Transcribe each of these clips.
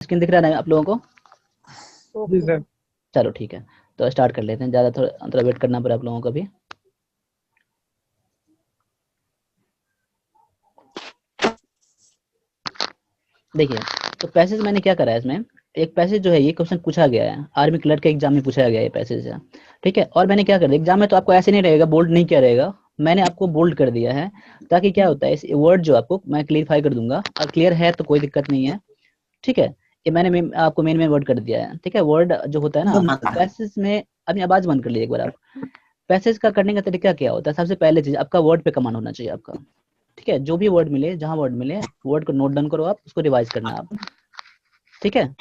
Screen दिख रहा है आप लोगों को? जी सर। चलो ठीक है, तो स्टार्ट कर लेते हैं, ज़्यादा थोड़ा वेट करना पड़ा आप लोगों को भी। देखिए, तो पैसेज मैंने क्या करा है इसमें, एक पैसेज जो है ये क्वेश्चन पूछा गया है, आर्मी क्लर्क के एग्जाम में पूछा गया है ये पैसेज है, ठीक है। और मैंने क्या कर दिया, एग्जाम में तो आपको ऐसे नहीं रहेगा, बोल्ड नहीं किया रहेगा, मैंने आपको बोल्ड कर दिया है, ताकि क्या होता है इस वर्ड जो आपको मैं क्लियरफाई कर दूंगा, और क्लियर है तो कोई दिक्कत नहीं है, ठीक है। ये मैंने आपको मेन वर्ड कर दिया है, ठीक है। वर्ड जो होता है ना पैसेज में, अपनी आवाज बंद कर लीजिए एक बार आप। पैसेज का करने का तरीका क्या होता है, सबसे पहले चीज आपका वर्ड पे कमांड होना चाहिए आपका, ठीक है। जो भी वर्ड मिले, जहां वर्ड मिले, वर्ड को नोट डाउन करो आप, उसको रिवाइज करना आप, ठीक है।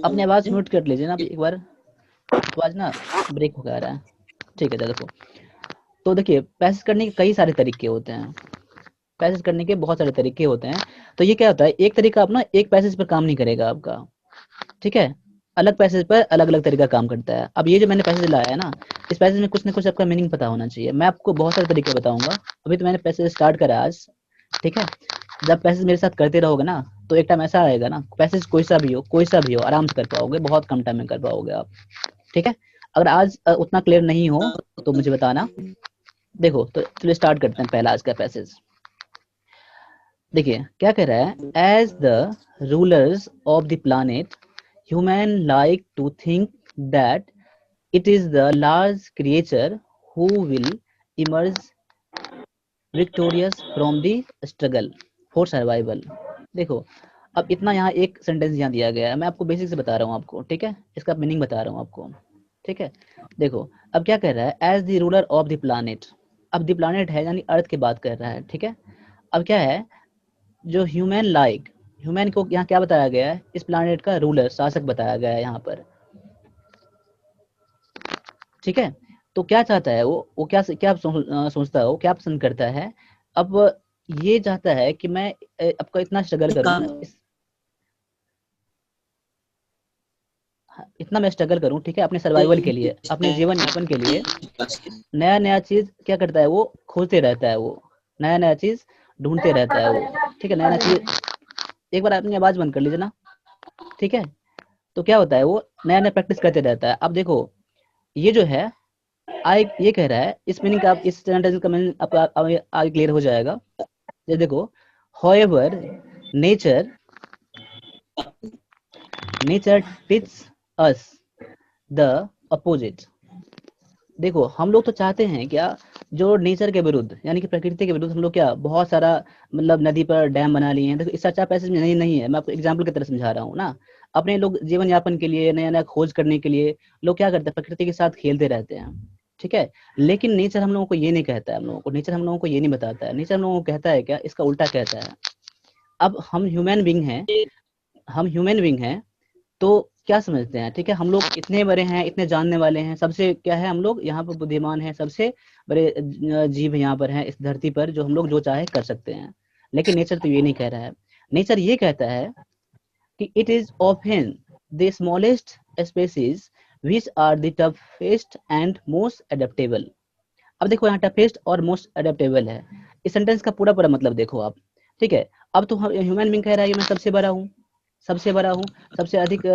अपनी आवाज म्यूट कर लीजिए ना एक बार, आवाज ना ब्रेक हो रहा है, ठीक है। देखो, तो देखिए पैसेज करने के कई सारे तरीके होते हैं, पैसेज करने के बहुत सारे तरीके होते हैं। तो ये क्या होता है, एक तरीका अपना एक पैसेज पर काम नहीं करेगा आपका, ठीक है। अलग पैसेज पर अलग अलग तरीका काम करता है। अब ये जो मैंने पैसेज लाया है ना, इस पैसेज में कुछ ना कुछ आपका मीनिंग पता होना चाहिए। मैं आपको बहुत सारे तरीके बताऊंगा, अभी तो मैंने पैसेज स्टार्ट करा आज, ठीक है। जब पैसेज मेरे साथ करते रहोगे ना, तो एक टाइम ऐसा आएगा ना, पैसेज कोई सा भी हो आराम से कर पाओगे, बहुत कम टाइम में कर पाओगे आप, ठीक है। अगर आज उतना क्लियर नहीं हो तो मुझे बताना। देखो, तो चलिए स्टार्ट करते हैं पहला आज का पैसेज। देखिए क्या कह रहा है, as the rulers of the planet human like to think that it is the large creature who will emerge victorious from the struggle for survival। देखो, अब इतना यहाँ एक सेंटेंस यहाँ दिया गया है, मैं आपको बेसिक से बता रहा हूँ आपको, ठीक है, इसका मीनिंग बता रहा हूँ आपको, ठीक है। देखो, अब क्या कह रहा है, as the ruler of the planet, अब द प्लानेट है यानी अर्थ की बात कर रहा है, ठीक है। अब क्या है, जो ह्यूमन लाइक, ह्यूमन को यहाँ क्या बताया गया है, इस प्लानेट का रूलर, शासक बताया गया है यहाँ पर, ठीक है। तो क्या चाहता है वो क्या क्या सोचता है, वो क्या पसंद करता है। अब ये चाहता है कि मैं आपका इतना स्ट्रगल करूं, इतना मैं स्ट्रगल करूं, ठीक है, अपने सर्वाइवल के लिए, अपने जीवन यापन के लिए। नया नया चीज क्या करता है, वो खोजते रहता है, वो नया नया चीज ढूंढते रहता है वो, ठीक है, नया नया चीज। एक बार अपनी आवाज बंद कर लीजिए ना, ठीक है। तो क्या होता है, वो नया नया प्रैक्टिस करते रहता है। अब देखो, ये जो है ये कह रहा है, इस मीनिंग का, इस सेंटेंस का मीनिंग आपका आगे क्लियर हो जाएगा। ये देखो, however nature nature teach us the opposite. देखो, हम लोग तो चाहते हैं क्या, जो नेचर के विरुद्ध यानी कि प्रकृति के विरुद्ध हम लोग क्या बहुत सारा, मतलब नदी पर डैम बना लिए हैं। देखो, इससे अच्छा पैसेज में नहीं है, मैं आपको एग्जाम्पल की तरह समझा रहा हूँ ना। अपने लोग जीवन यापन के लिए, नया नया खोज करने के लिए लोग क्या करते हैं, प्रकृति के साथ खेलते रहते हैं, ठीक है। लेकिन नेचर हम लोगों को ये नहीं कहता है, हम लोगों को नेचर हम लोगों को ये नहीं बताता है। नेचर हम लोगों को कहता है क्या, इसका उल्टा कहता है। अब हम ह्यूमन बींग हैं, हम ह्यूमन बींग हैं, तो क्या समझते हैं, ठीक है, हम लोग इतने बड़े हैं, इतने जानने वाले हैं, सबसे क्या है, हम लोग यहाँ पर बुद्धिमान हैं, सबसे बड़े जीव यहाँ पर हैं इस धरती पर, जो हम लोग जो चाहे कर सकते हैं। लेकिन नेचर तो ये नहीं कह रहा है। नेचर ये कहता है कि it is often the smallest species which are the toughest and most adaptable. अब देखो, यहाँ टफेस्ट और मोस्ट एडेप्टेबल है, इस सेंटेंस का पूरा पूरा मतलब देखो आप, ठीक है। अब तो ह्यूमन बींग कह रहा है कि मैं सबसे बड़ा हूँ, सबसे बड़ा हूँ, सबसे अधिक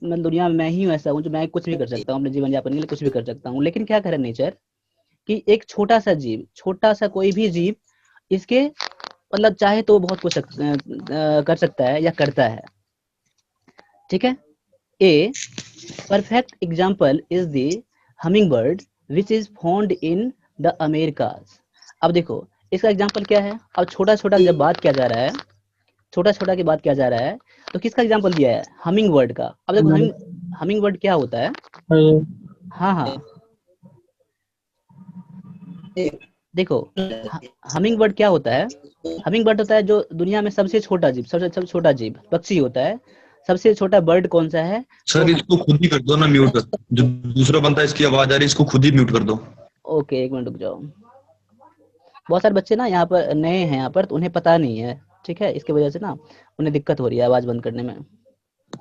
मैं दुनिया में मैं ही हूँ, ऐसा हूँ जो मैं कुछ भी कर सकता हूँ, अपने जीवन यापन के लिए कुछ भी कर सकता हूँ। लेकिन क्या करे नेचर, कि एक छोटा सा जीव, छोटा सा कोई भी जीव, इसके मतलब चाहे तो बहुत कुछ कर सकता है या करता है, ठीक है। A perfect example is the humming bird which is found in the Americas. अब देखो, इसका एग्जाम्पल क्या है, अब छोटा छोटा जब बात किया जा रहा है, छोटा छोटा की बात किया जा रहा है, तो किसका एग्जाम्पल दिया है, हमिंग बर्ड का। अब देखो, हमिंग बर्ड क्या होता है, हाँ हाँ, देखो, हमिंग बर्ड क्या होता है, हमिंग बर्ड होता है जो दुनिया में सबसे छोटा जीव, सबसे छोटा जीव पक्षी होता है। सबसे छोटा बर्ड कौन सा है, सर तो इसको खुद ही कर दो ना म्यूट, जो दूसरा बंदा इसकी आवाज आ रही है इसको खुद ही म्यूट कर दो। ओके, एक मिनट रुक जाओ। बहुत सारे बच्चे ना यहाँ पर नए हैं, यहाँ पर तो उन्हें पता नहीं है, ठीक है, इसकी वजह से ना उन्हें दिक्कत हो रही है आवाज बंद करने में,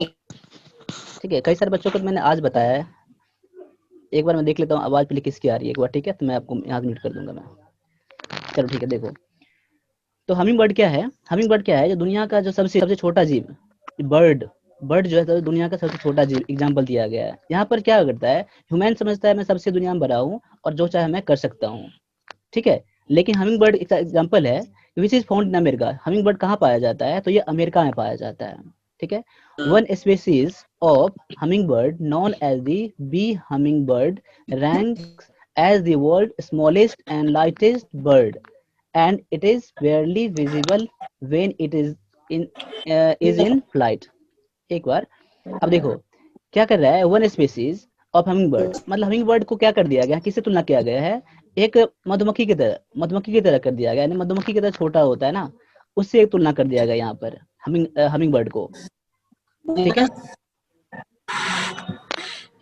ठीक है। कई सारे बच्चों को तो मैंने आज बताया है। एक बार मैं देख लेता हूँ आवाज पहले किसकी आ रही है एक बार, ठीक है, तो मैं आपको यहाँ म्यूट कर दूंगा मैं। चलो ठीक है, देखो तो हमिंग बर्ड क्या है, हमिंग बर्ड क्या है, जो दुनिया का जो सबसे सबसे छोटा जीव, बर्ड, बर्ड जो है तो दुनिया का सबसे छोटा जीव एग्जाम्पल दिया गया है। यहाँ पर क्या करता है, ह्यूमन समझता है मैं सबसे दुनिया में बड़ा हूँ और जो चाहे मैं कर सकता हूँ, ठीक है। लेकिन हमिंग बर्ड एक एग्जाम्पल है विच is found in America. Humming bird कहाँ पाया जाता है, तो ये अमेरिका में पाया जाता है, ठीक है। One species of humming bird known as the bee humming bird ranks as the world's smallest and lightest bird, and it is barely visible when it is in flight. एक बार, अब देखो क्या कर रहा है, one species of humming bird, मतलब humming bird को क्या कर दिया गया, किससे तुलना किया गया है, एक मधुमक्खी की तरह, मधुमक्खी की तरह कर दिया गया, यानी मधुमक्खी की तरह छोटा होता है ना, उससे एक तुलना कर दिया गया यहाँ पर हमिंग बर्ड को, ठीक है।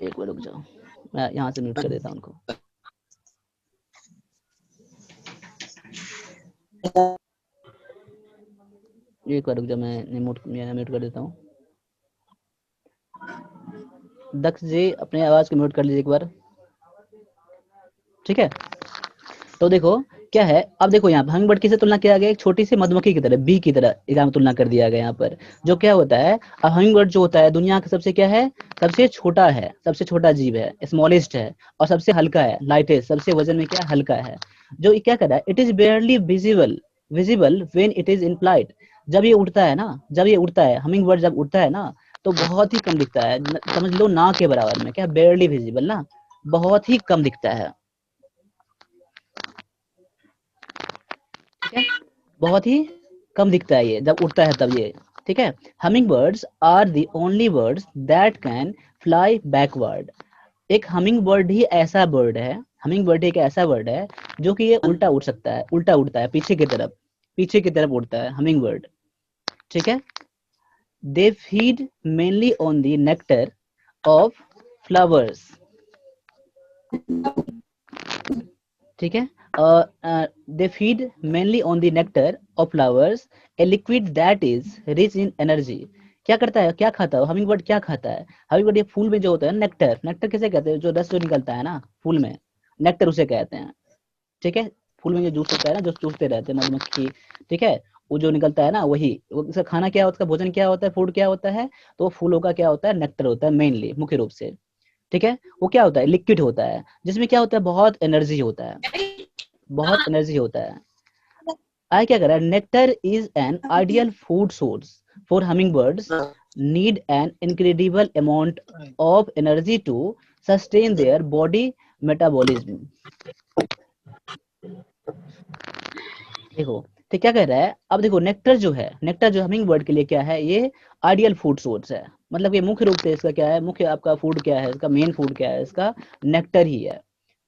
एक बार रुक जाओ, मैं यहाँ से म्यूट कर देता हूँ उनको। एक बार रुक जाओ, मैं म्यूट कर देता हूँ। दक्ष जी अपने आवाज को म्यूट कर लीजिए एक बार, ठीक है। तो देखो क्या है, अब देखो यहाँ हमिंग बर्ड किसे तुलना किया गया, एक छोटी सी मधुमक्खी की तरह, बी की तरह एग्जाम तुलना कर दिया गया यहाँ पर। जो क्या होता है, अब हमिंग बर्ड जो होता है दुनिया का सबसे क्या है, सबसे छोटा है, सबसे छोटा जीव है, स्मॉलेस्ट है, और सबसे हल्का है, लाइटेस्ट, सबसे वजन में क्या हल्का है। जो ये क्या कर रहा है, it is बेयरली visible when it is in flight. जब ये उड़ता है ना, जब ये उड़ता है, हमिंग बर्ड जब उड़ता है ना, तो बहुत ही कम दिखता है, समझ लो ना के बराबर में, क्या बेयरली विजिबल ना, बहुत ही कम दिखता है, ठीक है, बहुत ही कम दिखता है ये जब उड़ता है तब ये, ठीक है। Humming birds are the only birds that can fly backward. एक हमिंग बर्ड ही ऐसा बर्ड है, हमिंग बर्ड एक ऐसा बर्ड है जो कि ये उल्टा उड़ सकता है, उल्टा उड़ता है पीछे की तरफ, पीछे की तरफ उड़ता है हमिंग बर्ड, ठीक है। They feed mainly on the nectar of flowers, ठीक है। They feed mainly on the nectar of flowers, a liquid that is rich in energy. क्या करता है, क्या खाता है हमिंग बर्ड, क्या खाता है हमिंग बर्ड, ये फूल में जो होता है नेक्टर, नेक्टर किसे कहते हैं, जो रस जो निकलता है ना फूल में, नेक्टर उसे कहते हैं, ठीक है। फूल में जो जूस होता है ना, जो चूसते रहते हैं मधुमक्खी, ठीक है, वो जो निकलता है ना वही, वो उसका खाना क्या होता है, भोजन क्या होता है, फूड क्या होता है, तो वो फूलों का क्या होता है, नेक्टर होता है मेनली, मुख्य रूप से, ठीक है। वो क्या होता है, लिक्विड होता है, जिसमें क्या होता है, बहुत एनर्जी होता है, बहुत एनर्जी होता है। आय क्या कर रहा है, nectar is an ideal food source for humming birds, need an incredible amount of energy to sustain their body metabolism. देखो तो क्या कह रहा है, अब देखो नेक्टर जो है, नेक्टर जो हमिंग बर्ड के लिए क्या है, ये आइडियल फूड सोर्स है, मतलब ये मुख्य रूप से इसका क्या है, मुख्य आपका फूड क्या है, इसका मेन फूड क्या है, इसका नेक्टर ही है,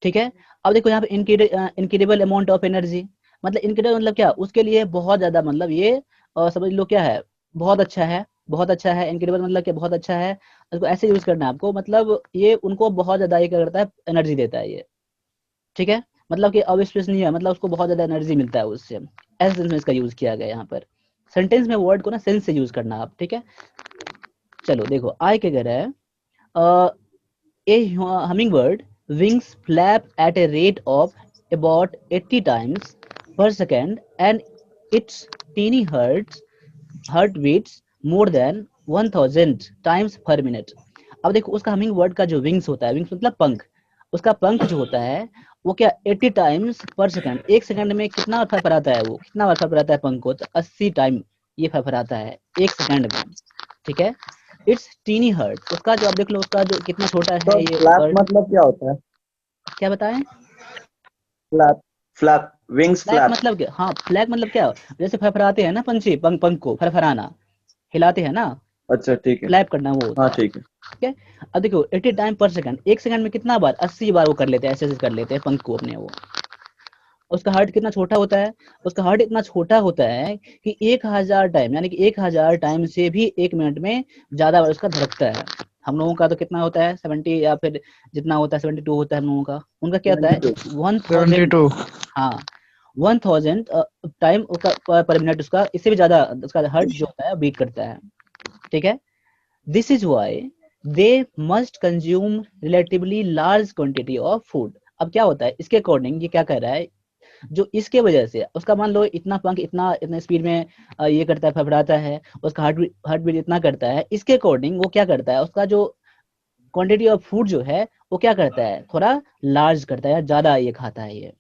ठीक है। अब देखो यहाँ पे इनक्रेडिबल अमाउंट ऑफ एनर्जी, मतलब इनक्रेडिबल मतलब क्या, उसके लिए बहुत ज्यादा, मतलब ये समझ लो क्या है, बहुत अच्छा है, बहुत अच्छा है, इनक्रेडिबल मतलब क्या, बहुत अच्छा है, इसको ऐसे यूज करना है आपको, मतलब ये उनको बहुत ज्यादा ये क्या करता है, एनर्जी देता है ये, ठीक है। मतलब कि अविश्वसनीय है, मतलब उसको बहुत ज्यादा एनर्जी मिलता है उससे, ऐसे सेंस में इसका यूज किया गया यहाँ पर। सेंटेंस में वर्ड को ना सेंस से यूज करना आप, ठीक है। चलो देखो आई क्या कह रहा है, a humming bird wings flap at a rate of about 80 times per second and its teeny heart beats more than 1000 times per minute। अब देखो उसका हमिंग बर्ड का जो विंग्स होता है, विंग्स मतलब पंख, उसका पंख जो होता है वो क्या 80 times per second, एक सेकंड में कितना फरफराता है, वो कितना बार फरफराता है पंख को, तो 80 टाइम ये फरफराता है एक सेकंड में, ठीक है। इट्स टीनी हर्ट, उसका जो आप देख लो उसका जो कितना छोटा है तो ये फ्लैप बर्ड, मतलब क्या होता है? क्या बताएं, flap flap wings flap flap. मतलब क्या, हाँ फ्लैप मतलब क्या, जैसे फरफराते हैं ना पंछी, पंख पंख को फरफराना, हिलाते हैं ना, अच्छा ठीक है। फ्लैप करना वो होता हाँ है, ठीक है। ठीक है। अब देखो 80 टाइम पर सेकंड, एक सेकंड में कितना बार, 80 बार वो कर लेते हैं, ऐसे ऐसे कर लेते हैं पंख को अपने वो। उसका हार्ट कितना छोटा होता है, उसका हार्ट इतना छोटा होता है कि 1000 टाइम, यानी कि 1000 टाइम से भी एक मिनट में ज्यादा बार उसका धड़कता है। हम लोगों का तो कितना होता है 70 या फिर जितना होता है 72 होता है हम लोगों का, उनका क्या होता है 1000, 72। हाँ 1000 टाइम पर मिनट उसका, इससे भी ज्यादा उसका हार्ट जो होता है बीट करता है, ठीक है। This is why they must consume relatively large quantity of food. अब क्या होता है इसके अकॉर्डिंग, ये क्या कह रहा है, जो इसके वजह से उसका मान लो इतना पंख इतना स्पीड में ये करता है, फड़फड़ाता है, उसका हार्ट बीट इतना करता है, इसके अकॉर्डिंग वो क्या करता है, उसका जो क्वांटिटी ऑफ फूड जो है वो क्या करता है, थोड़ा लार्ज करता है, ज्यादा ये खाता है। ये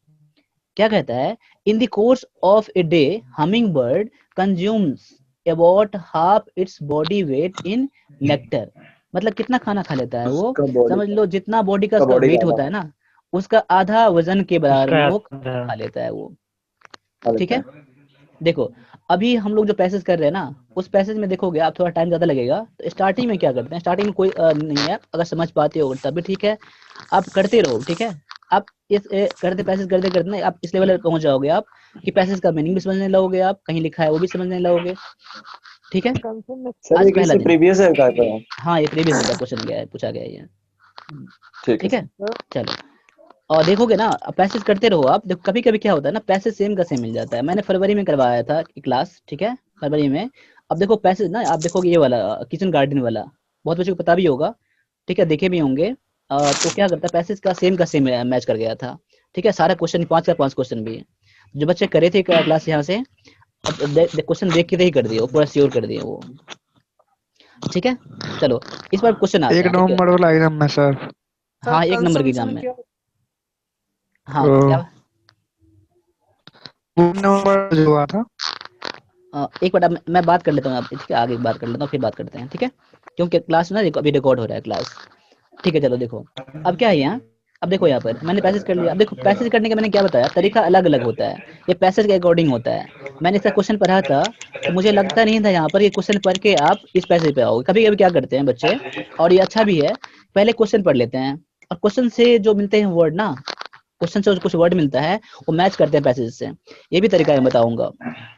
क्या कहता है, in the course of a day humming bird consumes about half its body weight in nectar. मतलब कितना खाना खा लेता है वो, उसका बॉडी समझ लो जितना बॉडी का का उसका बॉडी वेट का होता आधा है ना, उसका आधा वजन के बराबर उसका वो आधा। खा लेता है वो। खा ठीक लेता है, है। देखो अभी हम लोग जो पैसेज कर रहे हैं ना, उस पैसेज में देखोगे आप थोड़ा टाइम ज्यादा लगेगा। तो स्टार्टिंग में क्या करते हैं, स्टार्टिंग में कोई नहीं है, अगर समझ पाते हो तब भी ठीक है, आप करते रहो। ठीक है, आप इस करते पैसेज करते करते ना आप इस लेवल पर पहुंच जाओगे आप कि पैसेज का मीनिंग भी समझने लगोगे, आप कहीं लिखा है वो भी समझने लगोगे। ठीक है, सर आज ये पहला किसी दिन। प्रीवियस ईयर का है? हाँ ये प्रीवियस का क्वेश्चन गया है, पूछा गया है ये। ठीक है ठीक है, चलो और देखोगे ना पैसेज करते रहो आप। देखो कभी कभी क्या होता है ना, पैसेज सेम का सेम मिल जाता है। मैंने फरवरी में करवाया था क्लास, ठीक है, फरवरी में। अब देखो पैसेज ना, आप देखोगे ये वाला किचन गार्डन वाला, बहुत बच्चों को पता भी होगा, ठीक है, देखे भी होंगे। तो क्या करता है, पैसेज का सेम मैच कर गया था। ठीक है, सारा क्वेश्चन 5 का 5 क्वेश्चन भी जो बच्चे करे थे क्लास यहाँ से, अब क्वेश्चन देख के ही कर दिए वो, पूरा श्योर कर दिए वो। ठीक है, चलो इस बार क्वेश्चन आते 1 हैं। ठीक है, नवंबर वाला एग्जाम में सर। हाँ 1 नंबर की एग्जाम में। हाँ ओ। क्या 2 नवंबर जो हुआ था। एक बार मैं बात कर लेता हूँ, आप ठीक है, आगे बात कर लेता हूँ, फिर बात करते हैं। ठीक है, क्योंकि क्लास ना अभी रिकॉर्ड हो रहा है क्लास। ठीक है, चलो देखो अब क्या है यहाँ। अब देखो यहाँ पर मैंने पैसेज कर लिया। अब देखो पैसेज करने का मैंने क्या बताया, तरीका अलग अलग होता है, ये पैसेज के अकॉर्डिंग होता है। मैंने इसका क्वेश्चन पढ़ा था तो मुझे लगता नहीं था यहाँ पर ये क्वेश्चन पढ़ के आप इस पैसेज पे आओगे। कभी कभी क्या करते हैं बच्चे, और ये अच्छा भी है, पहले क्वेश्चन पढ़ लेते हैं और क्वेश्चन से जो मिलते हैं वर्ड ना, क्वेश्चन से कुछ वर्ड मिलता है वो मैच करते हैं पैसेज से। ये भी तरीका मैं बताऊंगा।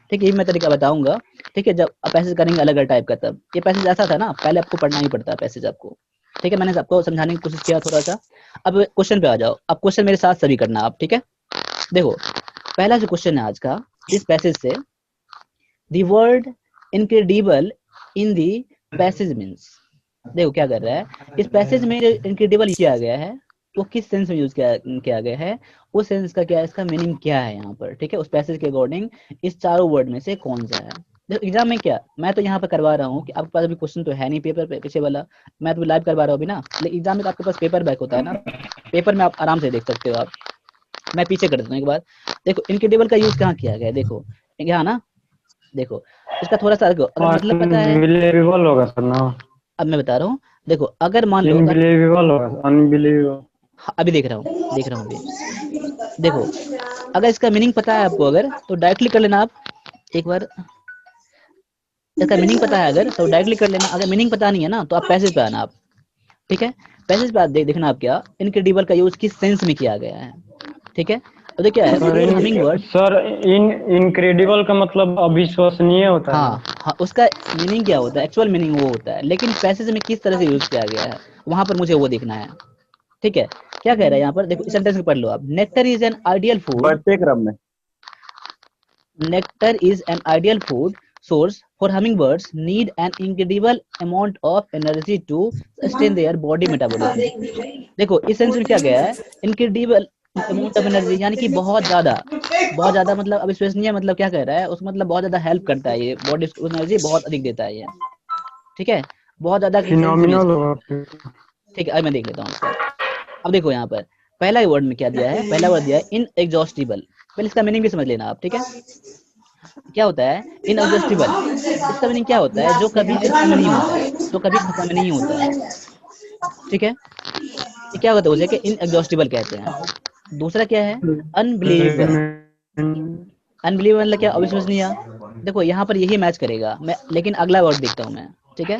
ठीक है, ये मैं तरीका बताऊंगा। ठीक है, जब आप पैसेज करेंगे अलग अलग टाइप का, तब ये पैसेज ऐसा था ना, पहले आपको पढ़ना ही पड़ता है पैसेज आपको। ठीक है, मैंने सबको समझाने की कोशिश किया थोड़ा सा। अब क्वेश्चन पे आ जाओ, अब क्वेश्चन मेरे साथ सभी करना आप। ठीक है, देखो पहला जो क्वेश्चन है आज का, इस पैसेज से the word incredible in the passage means. देखो क्या कर रहा है, इस पैसेज में जो इनक्रेडिबल किया गया है वो किस सेंस में यूज किया गया है, उस सेंस का क्या है, इसका मीनिंग क्या है यहाँ पर। ठीक है, उस पैसेज के अकॉर्डिंग इस चारों वर्ड में से कौन सा है। देखो एग्जाम में क्या, मैं तो यहाँ पर करवा रहा हूँ कि आपके पास अभी क्वेश्चन तो है नहीं पेपर पे पीछे वाला, मैं तो लाइव करवा रहा हूँ अभी ना, लेकिन एग्जाम में तो आपके पास पेपर बैक होता है ना, पेपर में आप आराम से देख सकते हो आप। मैं पीछे कर देता हूँ एक बार। देखो इनक्रेडिबल का यूज कहाँ किया गया है, देखो यहाँ ना, देखो इसका थोड़ा सा अगर मतलब पता है, अनबिलीवेबल होगा सर ना। अब मैं बता रहा हूँ। देखो अगर मान लो इनबिलीवेबल होगा, अनबिलीवेबल। अभी देख रहा हूँ अभी। देखो अगर इसका मीनिंग पता है आपको अगर, तो डायरेक्टली कर लेना आप एक बार। इसका मीनिंग पता है अगर तो डायरेक्टली कर लेना, अगर मीनिंग पता नहीं है ना तो आप पैसेज पे आना आप। ठीक है, पैसेज पे देखना आप क्या इनक्रेडिबल का यूज किस सेंस में किया गया है। ठीक है, तो देखिए क्या है, हमिंग बर्ड। सर इनक्रेडिबल का मतलब अविश्वसनीय होता है। हाँ, उसका मीनिंग क्या होता है, एक्चुअल मीनिंग वो होता है, लेकिन पैसेज में किस तरह से यूज किया गया है वहां पर मुझे वो देखना है। ठीक है, क्या कह रहा है यहाँ पर, देखो सेंटेंस में पढ़ लो आप। Nectar is an ideal food, बढ़ते क्रम में। Nectar is an ideal food source for hummingbirds need an incredible amount of energy to sustain their body metabolism। देखो इस सेंस में क्या गया है, incredible amount of energy यानी कि बहुत ज्यादा मतलब अविश्वसनीय, मतलब क्या कह रहा है उस, मतलब बहुत ज्यादा हेल्प करता है ये बॉडी, एनर्जी बहुत अधिक देता है ये। ठीक है, बहुत ज्यादा फिनोमिनल होगा। ठीक है, अब मैं देख लेता हूँ इसका। अब देखो यहाँ पर पहला वर्ड में क्या दिया है, पहला वर्ड दिया है इनएग्जॉस्टिबल। पहले इसका मीनिंग भी समझ लेना आप। ठीक है, क्या होता है इनएग्जॉस्टिबल, इसका मीनिंग क्या होता है, जो कभी खत्म नहीं होता है, जो कभी खत्म नहीं होता है। ठीक है, ये क्या होता है उसे कि इनएग्जॉस्टिबल कहते हैं। दूसरा क्या है अनबिलीवेबल, अनबिलीवेबल मतलब क्या, अविश्वसनीय। देखो यहाँ पर यही मैच करेगा मैं, लेकिन अगला वर्ड देखता हूँ मैं। ठीक है,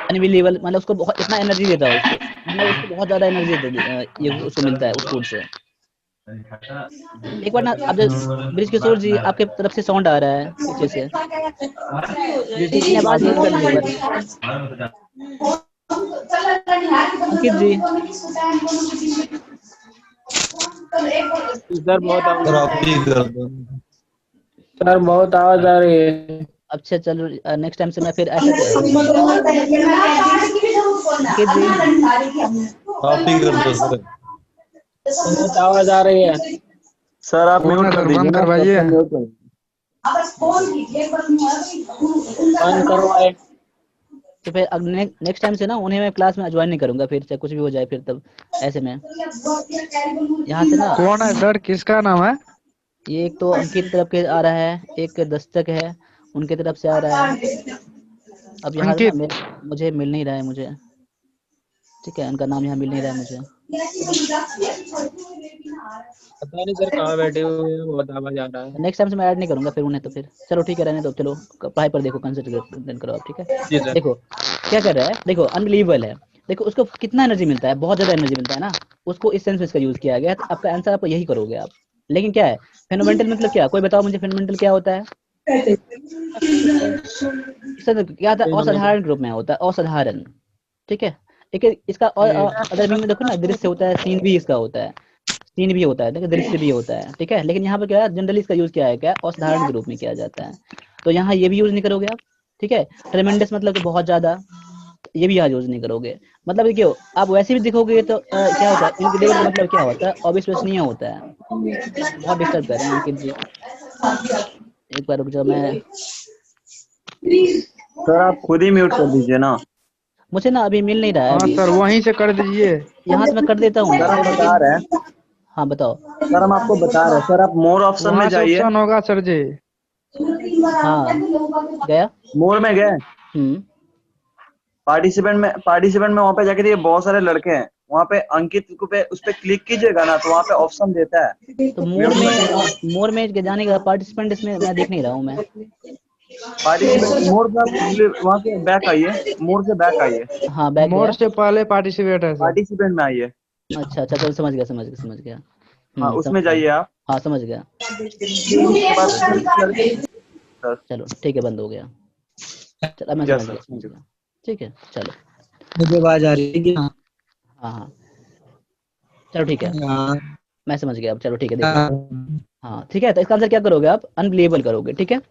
अनबिलीवेबल मतलब उसको बहुत इतना एनर्जी देता है उसको, मतलब उसको बहुत ज्यादा एनर्जी ये उसको मिलता है उस फूड से। एक बार ना अब ब्रिज किशोर जी आपके तरफ से साउंड आ रहा है पीछे से, ब्रिज जी अपनी आवाज म्यूट कर लीजिए एक बार। अंकित जी सर बहुत सर आप ही कर दो। सर बहुत आवाज आ रही है। अच्छा चलो नेक्स्ट टाइम से मैं फिर ऐसा अंकित जी आप ही कर दो सर। बहुत आवाज आ रही है। सर आप कौन म्यूट है कर सर? दीजिए बंद ना, करवाइए। ऑप्शन म्यूट कर। बंद करवाए। तो फिर अब नेक्स्ट टाइम से ना उन्हें मैं क्लास में ज्वाइन नहीं करूंगा, फिर चाहे कुछ भी हो जाए फिर तब ऐसे में यहाँ से ना। कौन है सर? किसका नाम है? ये एक तो अंकित की तरफ के आ रहा है, एक दस्तक है उनके तरफ से आ रहा है। अब यहाँ से ना अंकित। मुझे मिल नहीं रहा है मुझे, ठीक है, उनका नाम यहाँ मिल नहीं रहा है मुझे। पता नहीं सर कहाँ बैठे हुए हैं, बहुत आवाज आ रहा है। नेक्स्ट टाइम से मैं ऐड नहीं करूंगा फिर उन्हें, तो फिर चलो ठीक है रहने दो। चलो पढ़ाई पर देखो, कंसंट्रेट करो आप, ठीक है। जी सर। देखो क्या कर रहा है, देखो अनबिलीवेबल है। देखो उसको कितना एनर्जी मिलता है, बहुत ज्यादा एनर्जी मिलता है ना, उसको इस सेंस में इसका यूज किया गया है, तो आपका आंसर आप यही करोगे आप। लेकिन क्या है फेनोमेंटल मतलब क्या, कोई बताओ मुझे फेनोमेंटल क्या होता है? इसका क्या होता है, असाधारण रूप में होता है, असाधारण, ठीक है। एक इसका और अदर मीनिंग में देखो ना, दृश्य होता है, सीन भी इसका होता है, सीन भी होता है, देखो दृश्य भी होता है, ठीक है। लेकिन यहाँ पे क्या है, जनरली इसका यूज किया है क्या, असाधारण के रूप में किया जाता है, तो यहाँ ये भी यूज नहीं करोगे आप, ठीक है। ट्रेमेंडस मतलब कि बहुत ज्यादा, ये भी यहाँ यूज नहीं करोगे। मतलब देखिए आप वैसे भी दिखोगे तो क्या होता है, इनक्रेडिबल का मतलब क्या होता है, अविश्वसनीय होता है। बहुत डिस्टर्ब कर रहे हैं अंकित जी, एक बार रुक जाओ। मैं सर आप खुद ही म्यूट कर दीजिए ना। मुझे ना अभी मिल नहीं रहा है हाँ अभी, सर वहीं से कर दीजिए। यहाँ से मैं कर देता हूँ सर हम बता रहे हैं, हाँ बताओ। सर हम आपको बता रहे हैं, सर आप मोर ऑप्शन में वहाँ से जाइए। ऑप्शन होगा सर जी। हाँ गया। मोर में गए, हम्म पार्टिसिपेंट में वहाँ पे जाके देखिए बहुत सारे लड़के हैं, वहाँ पे अंकित को पे उस पे क्लिक कीजिएगा ना, तो वहाँ पे ऑप्शन देता है तो म्यूट। मोर में जाने का पार्टिसिपेंट इसमें मैं देख नहीं रहा हूँ मैं। पार्टिसिपेंट मोर पर वहाँ से बैक आइए, मोर से बैक आइए, हाँ बैक मोर गया। से पहले पार्टिसिपेट है सर। पार्टिसिपेंट में आइए। अच्छा अच्छा चलो समझ गया समझ गया समझ गया। हाँ समझ उसमें गया। जाइए आप। हाँ समझ गया। उसके बाद फिर लड़के, सर चलो ठीक है, बंद हो गया। चलो अब मैं यस समझ सर, गया समझ गया, ठीक है चलो। मुझे आवाज आ रही है कि हाँ? हाँ हाँ चलो ठीक है, हाँ, मैं समझ गया अब, चलो ठीक है देख लो। हाँ, हाँ ठीक है, तो इसका आंसर क्या करोगे आप, अनबिलीवेबल करोगे, ठीक है।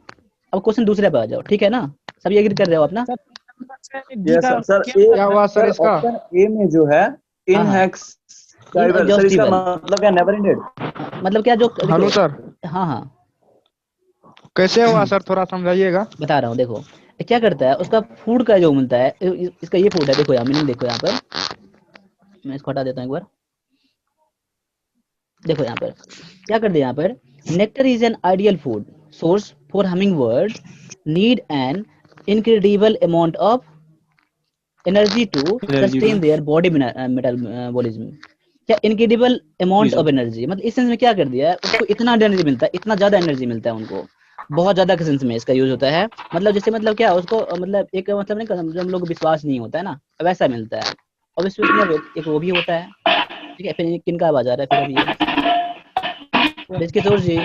अब क्वेश्चन दूसरे पे आ जाओ, ठीक है ना, सभी एग्री कर रहे हो अपना? Yes sir. सर क्या हुआ सर सर इसका? ऑप्शन ए में जो है हाँ हाँ इनएक्सटाइबल, सर इसका इनएग्जॉस्टिबल, मतलब क्या, नेवर एंडेड। मतलब क्या, जो हेलो देखो। सर, हाँ हाँ कैसे हुआ सर? थोड़ा समझाइएगा। बता रहा हूँ, देखो ये क्या करता है, उसका फूड का जो मिलता है, इसका ये फूड है, देखो यहाँ मीनिंग देखो यहाँ पर, मैं इसको हटा देता हूँ एक बार। देखो यहाँ पर क्या कर दिया, यहाँ पर nectar is an ideal food source for humming bird, need an incredible amount of energy to sustain their body metabolism. क्या इनक्रेडिबल अमाउंट ऑफ एनर्जी, मतलब इस सेंस में क्या कर दिया है, उसको इतना एनर्जी मिलता है, इतना ज्यादा एनर्जी मिलता है उनको, बहुत ज्यादा के सेंस में इसका यूज होता है। मतलब जैसे मतलब क्या उसको मतलब एक मतलब नहीं, जो हम लोग को विश्वास नहीं होता है ना, वैसा मिलता है। और विश्वसनीय एक वो भी होता है, ठीक है। फिर किनका आवाज आ रहा है फिर अभी ये, किशोर जी।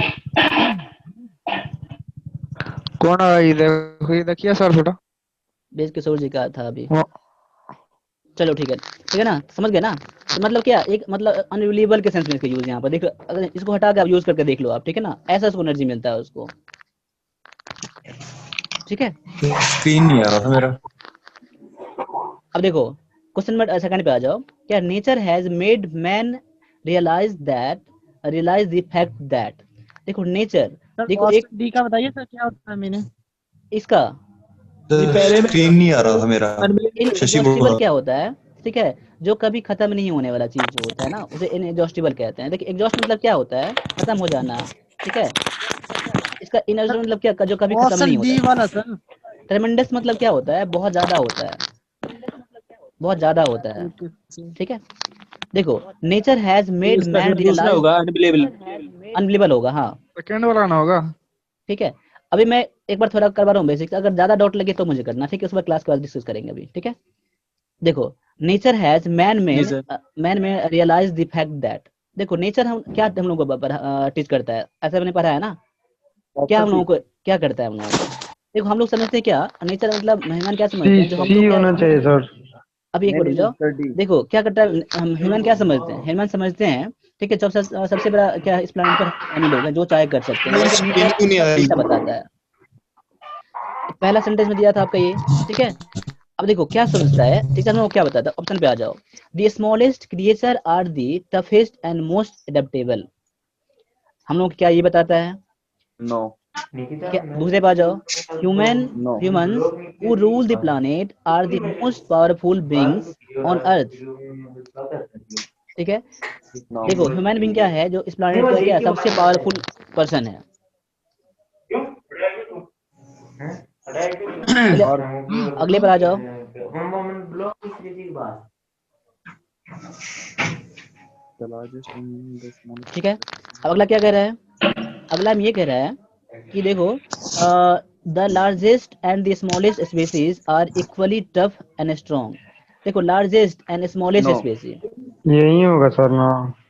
कौन है? ये देखिए सर थोड़ा। किशोर जी का था अभी। वो- चलो ठीक है ना, समझ गए ना। तो मतलब क्या, एक मतलब अनबिलीवेबल के सेंस में इसका यूज यहाँ पर देख लो, अगर इसको हटा के आप यूज करके देख लो आप, ठीक है ना, ऐसा उसको एनर्जी मिलता है उसको, ठीक है। स्क्रीन नहीं आ रहा था मेरा। अब देखो क्वेश्चन नंबर सेकंड पे आ जाओ। क्या nature has made man realise the fact that, देखो नेचर, देखो एक डी का बताइए सर क्या होता है मैंने इसका स्क्रीन नहीं आ रहा था मेरा। शशि इनएग्जॉस्टिबल बोल क्या होता है, ठीक है, जो कभी खत्म नहीं होने वाला चीज जो होता है ना, उसे इनएग्जॉस्टिबल कहते हैं। देखिए एग्जॉस्ट मतलब क्या होता है, खत्म हो जाना, ठीक है। इसका इनएग्जॉस्ट मतलब क्या, जो कभी खत्म नहीं ऑप्शन डी होता। वाला सर। ट्रेमेंडस मतलब क्या होता है, बहुत ज्यादा होता है, बहुत ज्यादा होता है, ठीक है। देखो नेचर हैज मेड इसका मैन सर दूसरा रियलाइज, होगा अनबिलेबल। अनबिलीवेबल होगा, हाँ सेकेंड वाला ना होगा? ठीक है। अभी मैं एक बार थोड़ा करवा रहा हूँ बेसिक्स, अगर ज्यादा डाउट लगे तो मुझे करना, ठीक है, उस पर क्लास के बाद डिस्कस करेंगे अभी, ठीक है। देखो नेचर हैज जी सर। मैन में रियलाइज द फैक्ट दैट, देखो नेचर हम क्या हम लोगों को टीच करता है, ऐसा मैंने पढ़ा है ना, क्या हम लोगों को क्या करता है हम लोगों को। देखो हम लोग समझते हैं क्या नेचर, मतलब मेहमान क्या समझते सी हैं, जो हम सी लोग क्या, होना चाहिए सर। अभी एक नहीं बार रुक नहीं नहीं जाओ। Sir D. देखो क्या करता है, हम ह्यूमन क्या समझते हैं, ह्यूमन समझते हैं, ठीक है, सबसे बड़ा क्या इस प्लेनेट पर एनिमल होगा जो चाहे कर सकते हैं, लेकिन स्क्रीन नेचर क्यों नहीं आ उल्टा रही? बताता है। पहला सेंटेंस में दिया था आपका ये, ठीक है। अब देखो क्या समझता है, ठीक है, वो क्या बताता है, ऑप्शन पे आ जाओ। The smallest creature are the toughest and most adaptable, हम लोग क्या ये बताता है? नो क्या दूसरे पास जाओ, no humans who rule the planet are the most powerful beings on earth। ठीक है, नो देखो ह्यूमन बीइंग क्या है, जो इस प्लानेट का क्या सबसे पावरफुल पर्सन है। अगले और अगले पर आ जाओ। ठीक है, अब अगला क्या कह रहा है? अगला हम ये कह रहा है कि देखो the largest and the smallest species are equally tough and strong. देखो largest and smallest no species, यही होगा सर ना।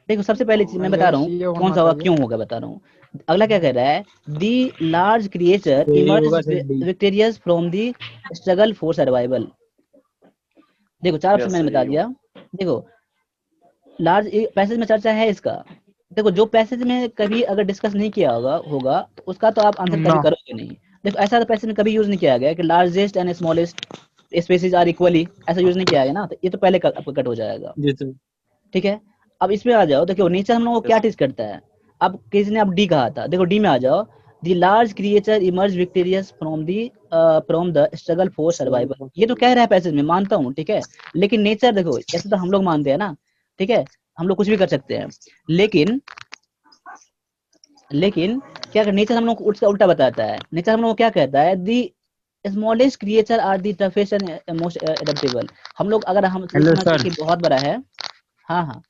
देखो सबसे पहली चीज मैं बता रहा हूँ कौन सा होगा, क्यों होगा बता रहा हूँ। अगला क्या कह रहा है? दी लार्ज क्रिएचर यही इमर्ज होगा sir D. Victorious from the struggle for survival. देखो चार ऑप्शन यस मैंने सही बता है दिया। देखो लार्ज पैसेज में चर्चा है इसका। देखो जो पैसेज में कभी अगर डिस्कस नहीं किया होगा उसका तो आप आंसर कभी ना करोगे नहीं। देखो ऐसा तो पैसेज में कभी यूज नहीं किया गया कि largest and smallest species are equally, ऐसा यूज नहीं किया गया ना, तो ये तो पहले आपका कट हो जाएगा। जी सर। ठीक है, अब इसमें आ जाओ। देखो नेचर हम लोगों को क्या टीच करता है? अब किसी ने अब डी कहा था, देखो डी में आ जाओ। The large creature emerge victorious from the struggle for survival. ये तो कह रहा है पैसेज में, मानता हूँ, ठीक है। लेकिन नेचर देखो, ऐसे तो हम लोग मानते हैं ना, ठीक है, हम लोग कुछ भी कर सकते हैं, लेकिन क्या नेचर हम लोग को उसका उल्टा बताता है। नेचर हम लोग को क्या कहता है? The smallest creature are the toughest and most adaptable. हम लोग अगर हम हेलो समझते सर। कि बहुत बड़ा है, हाँ हाँ,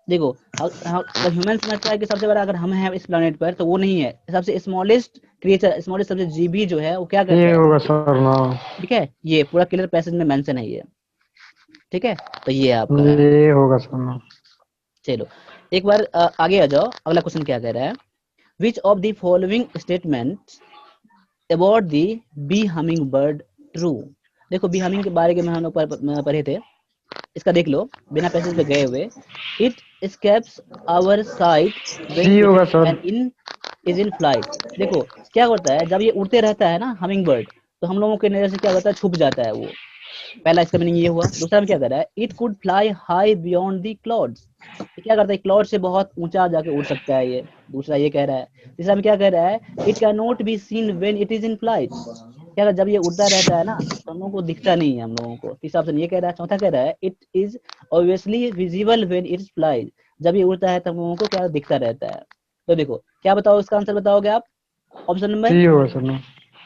देखो अगर ह्यूमन समझता है कि सबसे बड़ा अगर हम हैं इस प्लेनेट पर, तो वो नहीं है। सबसे स्मॉलेस्ट क्रिएचर, स्मॉलेस्ट सबसे जीबी जो है वो क्या करता ये है? होगा सर ना। ठीक है, ये पूरा क्लियर पैसेज में मेंशन है ये। ठीक है, तो ये आपका है। ये होगा सर ना। चलो एक बार आगे आ जाओ। अगला क्वेश्चन क्या कह रहा है? Which of the following statement about the bee humming bird true. देखो बी हमिंग के बारे में हम लोग पढ़े थे, इसका देख लो बिना पैसेज पे गए हुए। It escapes our sight when see it होगा सर। is in flight। देखो क्या होता है, जब ये उड़ते रहता है ना हमिंग बर्ड, तो हम लोगों के नजर से क्या होता है, छुप जाता है वो। पहला इसका मीनिंग ये हुआ। दूसरा में क्या कर रहा है? It could fly high beyond the clouds. ये क्या करता है? क्लाउड से बहुत ऊंचा जाके उड़ सकता है ये। दूसरा ये कह रहा है। तीसरा में क्या कह रहा है? It can not be seen when it is in flight. क्या जब ये उड़ता रहता है ना तो हम लोगों को दिखता नहीं है हम लोगों को। तीसरा ऑप्शन ये कह रहा है। चौथा कह रहा है it is obviously visible when it flies. जब ये उड़ता है तो हम लोगों को क्या दिखता रहता है। तो देखो क्या बताओ, इसका आंसर बताओगे आप? सी होगा सर ना।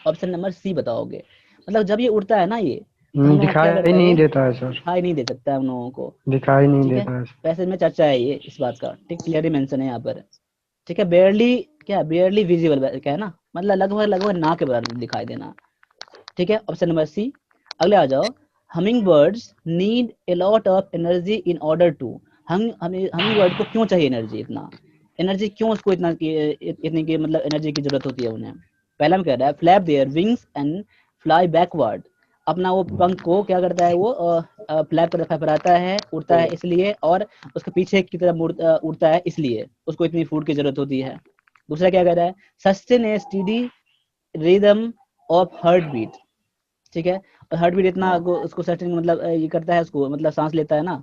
ऑप्शन नंबर सी बताओगे। मतलब जब ये उड़ता है ना ये, तो हम लोग क्या दिखाई करता है, नहीं ये देता है सर। दिखाई नहीं दे सकता है हम लोगों को। दिखाई नहीं ठीक है, देता है। पैसेज में चर्चा है ये इस बात का, ठीक, क्लियरली मेंशन है यहाँ पर। ठीक है, बेयरली क्या, बेयरली विजिबल क्या है ना, मतलब लगभग ना के बराबर दिखाई देना। ठीक है, ऑप्शन नंबर सी। अगले आ जाओ। Humming birds need a lot of energy in order to. Humming bird को क्यों चाहिए एनर्जी, इतना एनर्जी क्यों उसको इतनी की मतलब एनर्जी की जरूरत होती है उन्हें? पहला में कह रहा है flap their wings and fly backward. अपना वो पंख को क्या करता है, वो फ्लैप कर फहराता है, उड़ता है इसलिए, और उसके पीछे की तरफ उड़ता है इसलिए उसको इतनी फूड की जरूरत होती है। दूसरा क्या कह रहा है? Sustain a steady rhythm of heart beat. ठीक है, और हार्ट बीट इतना उसको सर्टेन मतलब ये करता है, उसको मतलब सांस लेता है ना,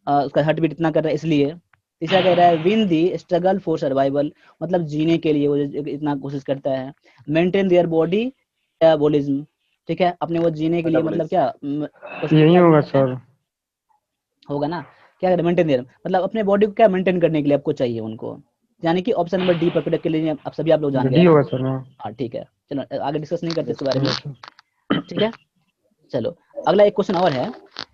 उसका हार्ट बीट इतना कर रहा है इसलिए। तीसरा कह रहा है win the struggle for survival, मतलब जीने के लिए वो इतना कोशिश करता है। Maintain their body metabolism. ठीक है, अपने वो जीने के लिए मतलब क्या उसको यही क्या होगा करते हैं? सर। होगा ना, क्या करते मेंटेन देयर मतलब अपने बॉडी को क्या मेंटेन करने के लिए आपको चाहिए उनको। यानी कि ऑप्शन नंबर डी पकड़ के लिए आप सभी आप लोग जान गए डी ना। होगा सर ना। हाँ ठीक है, चलो आगे डिस्कस नहीं करते इसके बारे में। होगा सर। ठीक है, चलो अगला एक क्वेश्चन और है।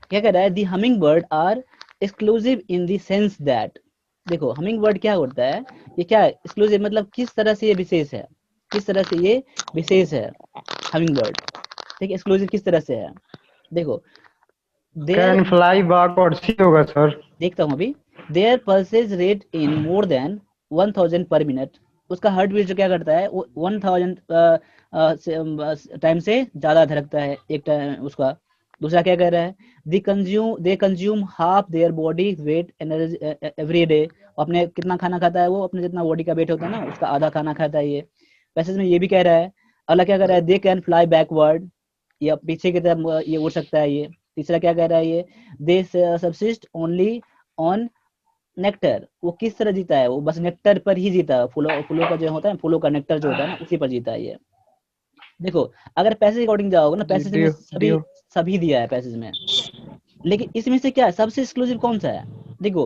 क्या कह रहा है? The humming bird are exclusive in the sense that. देखो हमिंग बर्ड क्या होता है, ये क्या एक्सक्लूसिव मतलब किस तरह से ये विशेष है, किस तरह से ये विशेष है हमिंग बर्ड। ठीक है, एक्सक्लूसिव किस तरह से है? देखो their, can fly backward. See होगा सर। देखता हूँ अभी। Their pulses rate in more than 1000 per minute. उसका हार्ट बीट जो क्या करता है, वो 1000 टाइम से ज्यादा धड़कता है एक टाइम उसका। दूसरा क्या कह रहा है? They consume half their body weight energy every day. अपने कितना खाना खाता है वो, अपने जितना बॉडी का वेट होता है ना उसका आधा खाना खाता है ये। पैसेज में ये भी कह रहा है। अगला क्या कह रहा है? दे कैन फ्लाई बैकवर्ड, या पीछे की तरफ ये उड़ सकता है ये। तीसरा क्या कह रहा है ये? दे सबसिस्ट ओनली ऑन नेक्टर वो किस तरह जीता है, वो बस नेक्टर पर ही जीता है, फूलों का जो होता है, फूलों का नेक्टर जो होता है ना, उसी पर जीता है ये। देखो अगर पैसेज अकॉर्डिंग जाओगे ना, पैसेज में सभी दिया है पैसेज में, लेकिन इसमें से क्या है सबसे एक्सक्लूसिव कौन सा है? देखो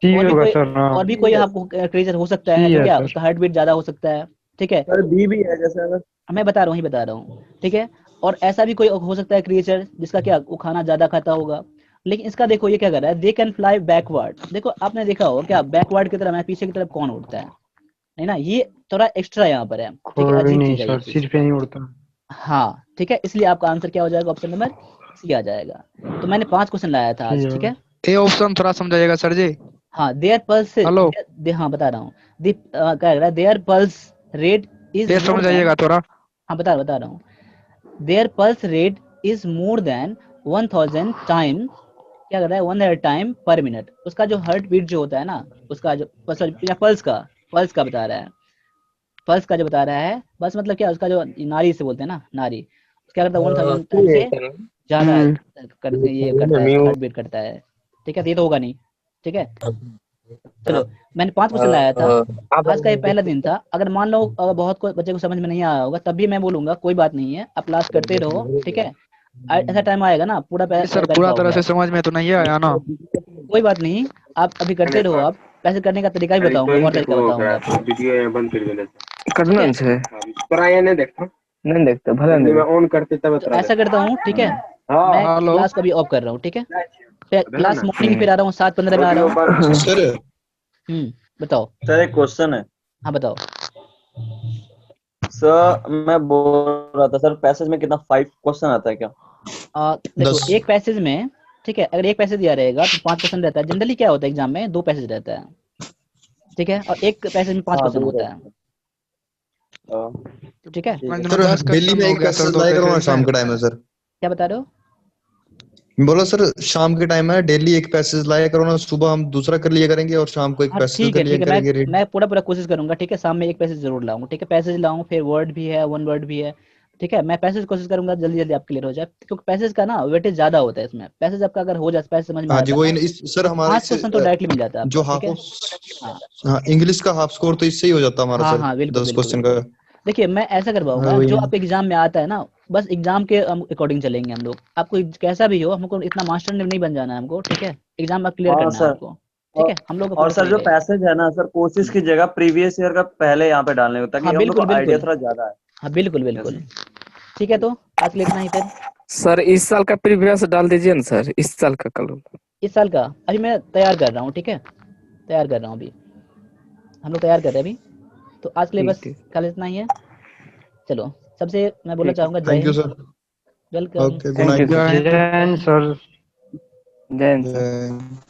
और भी कोई आपको क्रिएचर हो सकता है, ठीक है, उसका हार्ट बीट ज्यादा हो सकता है, ठीक है, सर बी भी है जैसे अगर मैं बता रहा हूँ, ठीक है, और ऐसा भी कोई हो सकता है क्रिएचर जिसका क्या वो खाना ज्यादा खाता होगा, लेकिन इसका देखो ये क्या कर रहा है, दे कैन फ्लाई बैकवर्ड। देखो आपने देखा होगा क्या बैकवर्ड की तरफ है, पीछे की तरफ कौन उड़ता है, नहीं ना, ये थोड़ा एक्स्ट्रा यहाँ पर है, ठीक है, अजीब चीज है ये चीज। सिर्फ यही उड़ता। हाँ ठीक है, इसलिए आपका आंसर क्या हो जाएगा, ऑप्शन नंबर सी आ जाएगा। तो मैंने 5 क्वेश्चन लाया था आज, ठीक है। ये ऑप्शन थोड़ा समझाइएगा सर जी। हाँ देयर पल्स, हेलो हाँ बता रहा हूँ, क्या कह रहा है, देयर पल्स रेट इज, ये समझाइएगा थोड़ा। हाँ बता रहा हूँ, their pulse rate is more than 1000 time, क्या कर रहा है, 1000 टाइम पर मिनट। उसका जो हार्ट बीट जो होता है ना, उसका जो पल्स का बता रहा है, पल्स का जो बता रहा है, बस मतलब क्या, उसका जो नाड़ी से बोलते हैं ना, नाड़ी, क्या करता है 1000 टाइम से ज्यादा ये करता है, हार्ट बीट करता है, ठीक है, तो ये तो होगा नहीं, ठीक है। चलो मैंने 5 क्वेश्चन लाया था, आज का ये पहला दिन था, अगर मान लो अगर बहुत को बच्चे को समझ में नहीं आया होगा तब भी मैं बोलूंगा कोई बात नहीं है, आप क्लास करते रहो, ठीक है, ऐसा टाइम आएगा ना पूरा सर पूरा तरह से समझ में तो नहीं आया ना। कोई बात नहीं, आप अभी करते रहो, आप पैसे करने का तरीका भी बताऊंगा, और तरीका बताऊंगा आपको, वीडियो बंद कर देना करना है प्राय नहीं देखता भला नहीं ऑन करते तब तो ऐसा करता हूँ, ठीक है, मैं क्लास का भी ऑफ कर रहा हूँ, ठीक है, क्लास मॉर्निंग फिर आ रहा हूँ 7:15 में आ रहा हूँ। सर बताओ सर एक क्वेश्चन है। हाँ बताओ। सर मैं बोल रहा था सर पैसेज में कितना 5 क्वेश्चन आता है क्या? देखो 10। एक पैसेज में, ठीक है, अगर एक पैसेज दिया रहेगा तो 5 क्वेश्चन रहता है, जनरली क्या होता है एग्जाम में 2 पैसेज रहता है, ठीक है, और एक पैसेज में 5 क्वेश्चन होता है, ठीक है। सर दिल्ली में एक पैसेज लाया करो ना शाम के टाइम है सर। क्या बता रहे हो? बोला सर शाम के टाइम है, डेली एक पैसेज लाया करो ना, सुबह हम दूसरा कर लिया करेंगे और शाम को एक हाँ पैसेज ठीक कर है, लिया ठीक है, करेंगे। मैं पूरा कोशिश करूंगा, ठीक है, शाम में एक पैसेज जरूर लाऊं, ठीक है, पैसेज लाऊं, फिर वर्ड भी है, 1 वर्ड भी है, ठीक है, मैं पैसेज कोशिश करूंगा जल्दी जल्दी आप क्लियर हो जाए, क्योंकि पैसेज का ना वेटेज ज्यादा होता है इसमें, पैसेज आपका अगर हो जाए, पैसेज समझ में हाँ आता जी है वही ना, सर हमारे 5 क्वेश्चन तो डायरेक्टली मिल जाता है जो आपको, हाफ ठीक है। हाँ इंग्लिश का हाफ स्कोर तो इससे ही हो जाता है हमारा हाँ सर। हाँ बिल्कुल 10 बिल्कुल क्वेश्चन बिल्कुल। का। देखिए मैं ऐसा करवाऊंगा जो आपके एग्जाम में आता है ना, बस एग्जाम के अकॉर्डिंग चलेंगे हम लोग, आपको कैसा भी हो, हमको इतना मास्टर नहीं बन जाना है हमको, ठीक है, एग्जाम में क्लियर हाँ करना है सर। हमको, ठीक है, हम लोग का और पूरा सर सही जो रहेगा। पैसेज है ना सर, कोशिश कीजिएगा प्रीवियस ईयर का पहले यहाँ पे डालने को, ताकि हाँ हम लोग बिल्कुल को आइडिया बिल्कुल, थोड़ा ज्यादा है। हाँ बिल्कुल बिल्कुल, ठीक है, तो आज के लिए इतना ही फिर। सर इस साल का प्रीवियस डाल दीजिए ना सर, इस साल का कल। इस साल का अभी मैं तैयार कर रहा हूँ, ठीक है, तैयार कर रहा हूँ अभी, हम लोग तैयार कर रहे हैं अभी, तो आज के लिए बस कल इतना ही है। चलो सबसे मैं बोलना चाहूंगा जय thank you Hind, sir. Welcome. Okay good night. जय हिंद सर। जय हिंद सर।